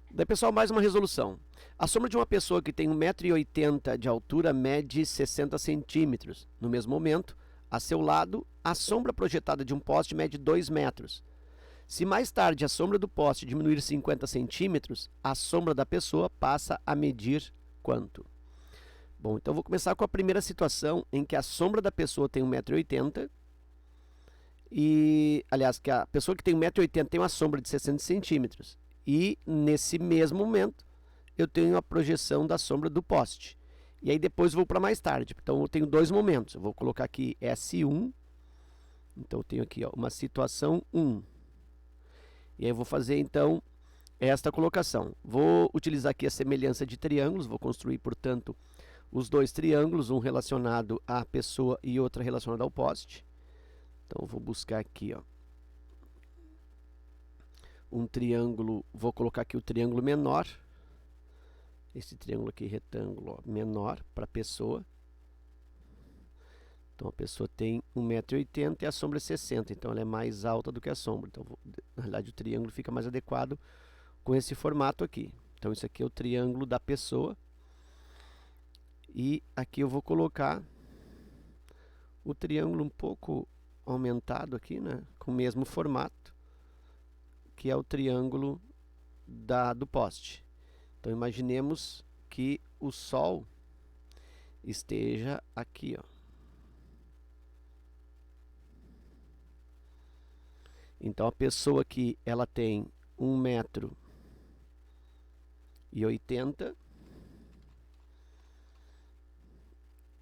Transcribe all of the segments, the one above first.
Daí, pessoal, mais uma resolução. A sombra de uma pessoa que tem 1,80 m de altura mede 60 centímetros. No mesmo momento, a seu lado, a sombra projetada de um poste mede 2 metros. Se mais tarde a sombra do poste diminuir 50 centímetros, a sombra da pessoa passa a medir quanto? Bom, então vou começar com a primeira situação em que a sombra da pessoa tem 1,80 m e, aliás, que a pessoa que tem 1,80 m tem uma sombra de 60 centímetros. E nesse mesmo momento eu tenho a projeção da sombra do poste. E aí depois vou para mais tarde. Então eu tenho dois momentos. Eu vou colocar aqui S1. Então eu tenho aqui uma situação 1. E aí eu vou fazer então esta colocação. Vou utilizar aqui a semelhança de triângulos. Vou construir, portanto, os dois triângulos, um relacionado à pessoa e outro relacionado ao poste. Então eu vou buscar aqui, um triângulo, vou colocar aqui o triângulo menor, esse triângulo aqui retângulo menor para a pessoa. Então a pessoa tem 1,80 m e a sombra é 60, então ela é mais alta do que a sombra. Então na realidade o triângulo fica mais adequado com esse formato aqui. Então isso aqui é o triângulo da pessoa. E aqui eu vou colocar o triângulo um pouco aumentado aqui, né, com o mesmo formato, que é o triângulo do poste. Então imaginemos que o Sol esteja aqui, Então a pessoa aqui, ela tem 1,80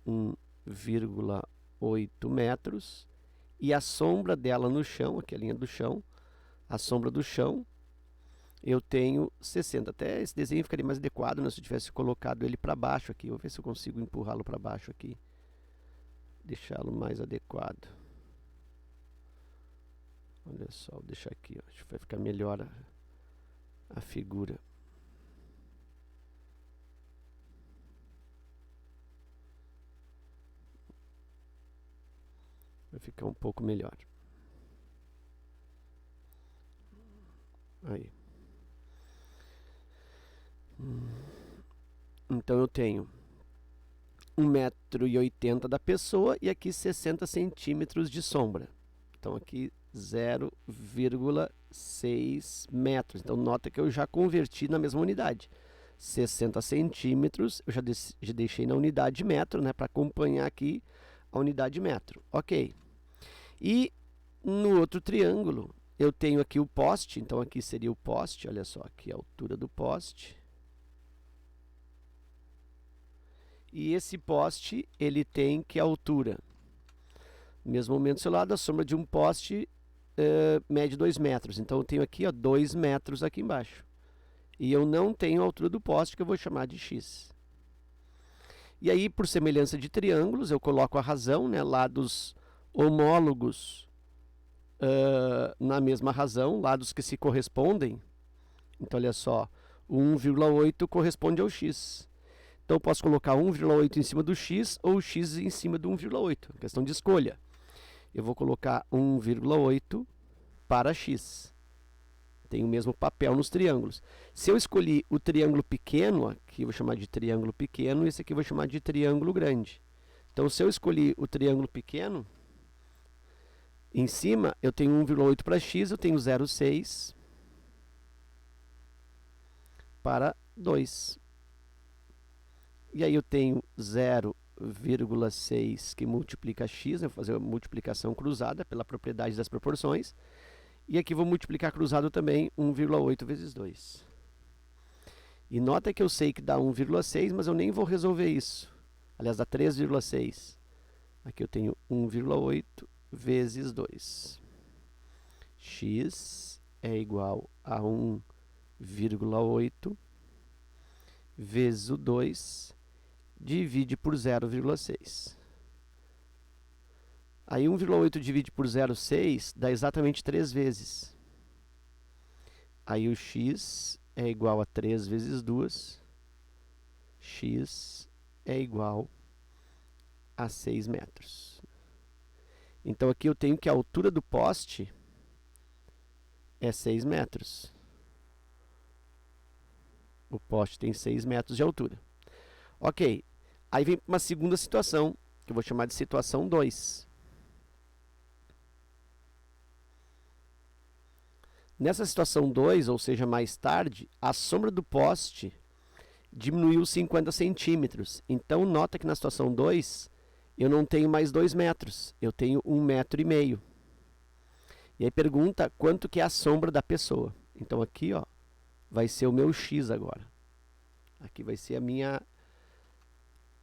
m, 1,8 metros, e a sombra dela no chão, aqui a linha do chão, a sombra do chão, eu tenho 60. Até esse desenho ficaria mais adequado, né, se eu tivesse colocado ele para baixo aqui. Vou ver se eu consigo empurrá-lo para baixo aqui, deixá-lo mais adequado. Olha só, vou deixar aqui, acho que vai ficar melhor a figura. Vai ficar um pouco melhor. Aí. Então eu tenho 1,80 m da pessoa e aqui 60 centímetros de sombra. Então aqui 0,6 metros. Então nota que eu já converti na mesma unidade. 60 centímetros, eu já deixei na unidade de metro, né, para acompanhar aqui a unidade de metro. Ok. E no outro triângulo, eu tenho aqui o poste. Então aqui seria o poste, olha só, aqui a altura do poste. E esse poste, ele tem que altura? Mesmo momento do seu lado, a sombra de um poste mede 2 metros. Então eu tenho aqui 2 metros aqui embaixo. E eu não tenho a altura do poste, que eu vou chamar de x. E aí, por semelhança de triângulos, eu coloco a razão, né, lados homólogos na mesma razão, lados que se correspondem. Então olha só, o 1,8 corresponde ao x. Então eu posso colocar 1,8 em cima do x ou x em cima do 1,8. Questão de escolha. Eu vou colocar 1,8 para x. Tem o mesmo papel nos triângulos. Se eu escolhi o triângulo pequeno, aqui eu vou chamar de triângulo pequeno, esse aqui eu vou chamar de triângulo grande. Então se eu escolhi o triângulo pequeno, em cima eu tenho 1,8 para x, eu tenho 0,6 para 2. E aí eu tenho 0,6 que multiplica x, eu vou fazer a multiplicação cruzada pela propriedade das proporções. E aqui vou multiplicar cruzado também 1,8 vezes 2. E nota que eu sei que dá 1,6, mas eu nem vou resolver isso. Aliás, dá 3,6. Aqui eu tenho 1,8 vezes 2. X é igual a 1,8 vezes o 2, divide por 0,6. Aí 1,8 divide por 0,6 dá exatamente 3 vezes. Aí o x é igual a 3 vezes 2. X é igual a 6 metros. Então aqui eu tenho que a altura do poste é 6 metros. O poste tem 6 metros de altura. Ok, aí vem uma segunda situação, que eu vou chamar de situação 2. Nessa situação 2, ou seja, mais tarde, a sombra do poste diminuiu 50 centímetros. Então, nota que na situação 2, eu não tenho mais 2 metros, eu tenho 1,5 metro. E aí pergunta quanto que é a sombra da pessoa. Então, aqui ó, vai ser o meu x agora. Aqui vai ser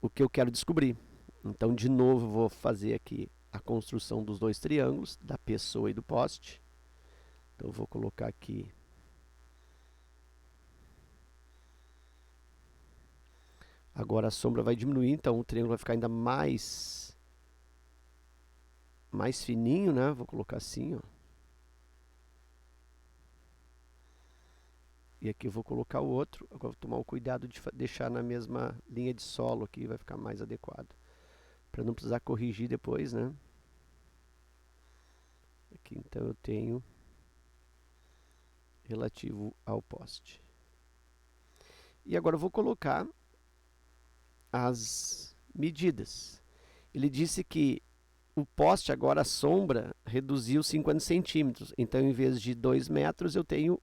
o que eu quero descobrir. Então, de novo, vou fazer aqui a construção dos dois triângulos, da pessoa e do poste. Então, eu vou colocar aqui agora a sombra vai diminuir, então o triângulo vai ficar ainda mais fininho, né? Vou colocar assim, ó. E aqui eu vou colocar o outro. Agora vou tomar o cuidado de deixar na mesma linha de solo aqui, vai ficar mais adequado. Para não precisar corrigir depois, né? Aqui então eu tenho relativo ao poste. E agora eu vou colocar as medidas. Ele disse que o poste agora, a sombra, reduziu 50 centímetros. Então, em vez de 2 metros, eu tenho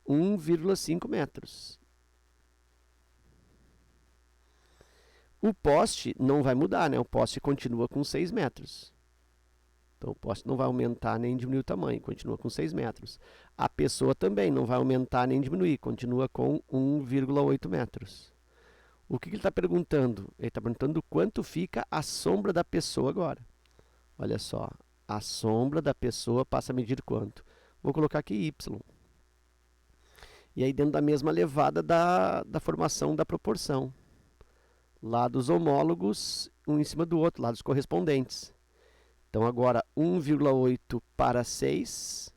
1,5 metros. O poste não vai mudar, né? O poste continua com 6 metros. Então, o poste não vai aumentar nem diminuir o tamanho, continua com 6 metros. A pessoa também não vai aumentar nem diminuir, continua com 1,8 metros. O que ele está perguntando? Ele está perguntando quanto fica a sombra da pessoa agora. Olha só, a sombra da pessoa passa a medir quanto? Vou colocar aqui y. E aí dentro da mesma levada da formação da proporção. Lados homólogos, um em cima do outro, lados correspondentes. Então agora 1,8 para 6.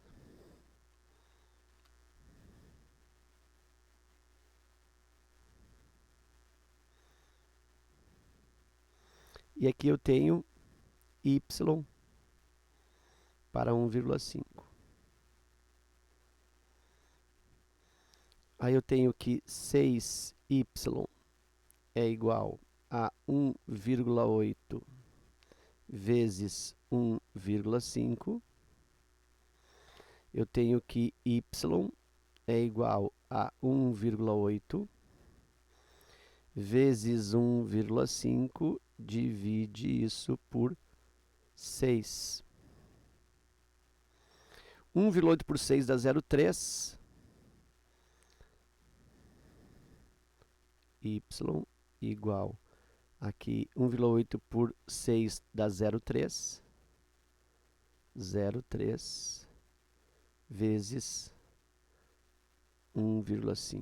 E aqui eu tenho y para 1,5. Aí eu tenho que 6y é igual a 1,8 vezes 1,5. Eu tenho que y é igual a 1,8 vezes 1,5, divide isso por 6. 1,8 por 6 dá 0,3. Y igual aqui 1,8 por 6 dá 0,3. 0,3 vezes 1,5.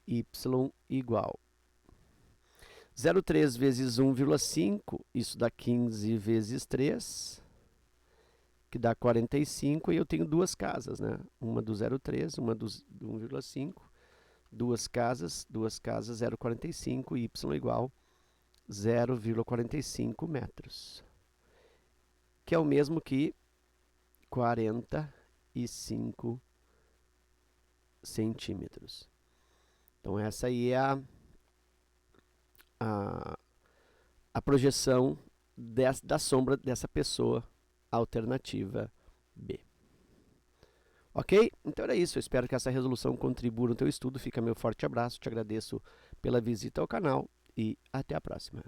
Y igual 0,3 vezes 1,5, isso dá 15 vezes 3, que dá 45, e eu tenho duas casas, né? Uma do 0,3, uma do 1,5, duas casas, 0,45, y igual 0,45 metros, que é o mesmo que 45 centímetros. Então, essa aí é a projeção da sombra dessa pessoa, alternativa B. Ok? Então era isso. Eu espero que essa resolução contribua no teu estudo. Fica meu forte abraço. Te agradeço pela visita ao canal e até a próxima.